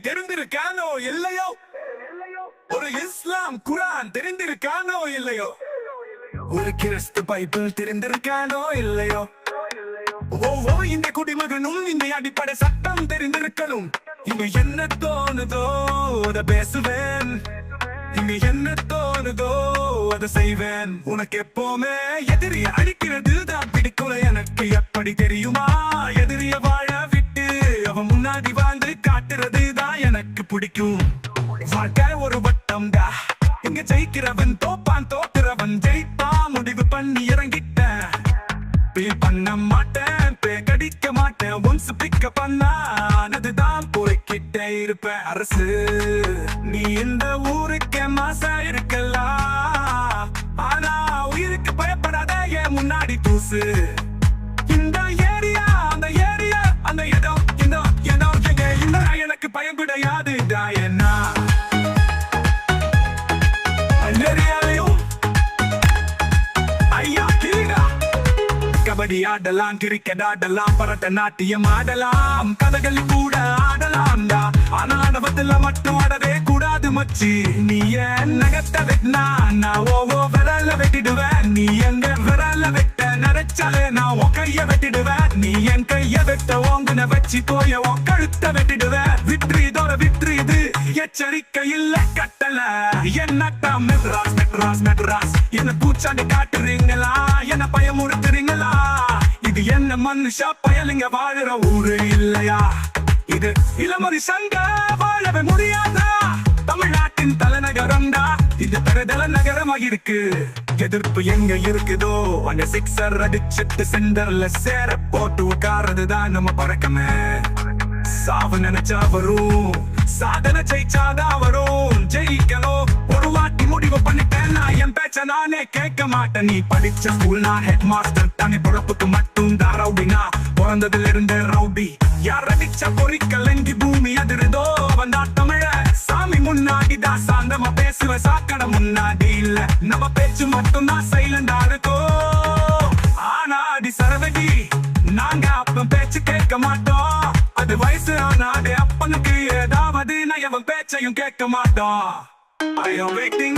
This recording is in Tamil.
தெரிந்திருக்கானோ இல்லையோ? ஒரு இஸ்லாம் குரான் தெரிந்திருக்கானோ இல்லையோ? ஒரு கிறிஸ்து பைபிள் தெரிந்திருக்கானோ இல்லையோ? ஒவ்வொரு இந்த குடிமகனும் இந்த அடிப்படை சட்டம் தெரிந்திருக்கணும். இங்க என்ன தோணுதோ அதை பேசுவேன், இங்க என்ன தோணுதோ அதை செய்வேன். உனக்கு எப்பவுமே எதிரிய அடிக்கிறது தான் பிடிக்கல, எனக்கு எப்படி தெரியுமா? எதிரிய வாழ விட்டு அவன் முன்னாடி வாழ்ந்து காட்டுறது தான் எனக்கு பிடிக்கும். வாழ்க்கை ஒரு வட்டம் டா, இங்க ஜெயிக்கிறவன் தோப்பான், தோக்குறவன் ஜெயிப்பான். முடிவு பண்ணி இறங்கிட்டேன், பீல் பண்ண மாட்டேன், கடிக்க மாட்டேன். ஒன்ஸ் பிக்க பண்ணா அதுதான் போய்கிட்டே இருப்பேன். அரசு நீ இந்த ஊருக்கே மாசா இருக்கலாம், ஆனா உயிருக்கு பயப்படாத என் முன்னாடி தூசு. இந்த ஏரியா அந்த ஏரியா அந்த இடம் இந்த இடம் இந்த எனக்கு பயம் கிடையாது. என்ன கபடி ஆடலாம், கிரிக்கெட் ஆடலாம், பரட்ட நாட்டியம் ஆடலாம், கதகளி கூட ஆடலாம். ஆனா ஆடவத்துல மட்டும் ஆடவே கூடாது மச்சி. நீ என் நகத்தை வெட்டினா நான் ஓவோ விரல வெட்டிடுவேன். நீ எங்க விரல வெட்ட நினைச்சாலே நான் உன் கைய வெட்டிடுவேன். நீ என் கைய வெட்ட ஓங்குன வச்சு போய உன் கழுத்த வெட்டிடுவேன். விட்ரி இதோட விட்ரி இது எச்சரிக்கை இல்ல கட்டல. என்னட்டா மெட்ராஸ் மெட்ராஸ் மெட்ராஸ் என்ன பூச்சாண்டி காட்டுறீங்களா? என்ன பயமுறுத்துறீங்களா? இது என்ன மனுஷா பயலுங்க வாழுற ஊரு இல்லையா? இது இளமதி சங்க வாழவே முடியாதா? தமிழ்நாட்டின் தலைநகரம்டா இது, பெருதல நகரமாக இருக்கு. எதிர்ப்பு எங்க இருக்குதோ அங்க சிக்ஸர் அடிச்சிட்டு சென்டர்ல சேர போட்டு உட்கார்றதுதான் நம்ம பழக்கமே. சாவு நினைச்சா வரும், சாதனை ஜெயிச்சாதான் வரும். ஜெயிக்கணும் ஒரு வாட்டி முடிவு பண்ணிட்டேன், நான் என் பேச்ச நானே கேட்க மாட்டேன். நீ படிச்ச ஸ்கூல் நான் ஹெட் மாஸ்டர், தனி பொழப்புக்கு மட்டும் தான் ரவுடினா. பிறந்ததுல இருந்து ரவுடி, யார் அடிச்ச பொறிக்கலங்கி பூமி அதிருதோ அவன் தான் தமிழ. சாமி முன்னாடி தான் சாந்தமா பேசுவ, சாக்கடை முன்னாடி இல்ல. நம்ம பேச்சு மட்டும் தான் சைலண்டா இருக்கும். ஆனா அடி சரவடி நாங்க அப்ப பேச்சு கேட்க மாட்டோம். அது வயசு ஆனாடே அப்பனுக்கு ஏதாவது நயவன் பேச்சையும் கேட்க மாட்டோம். I am waiting.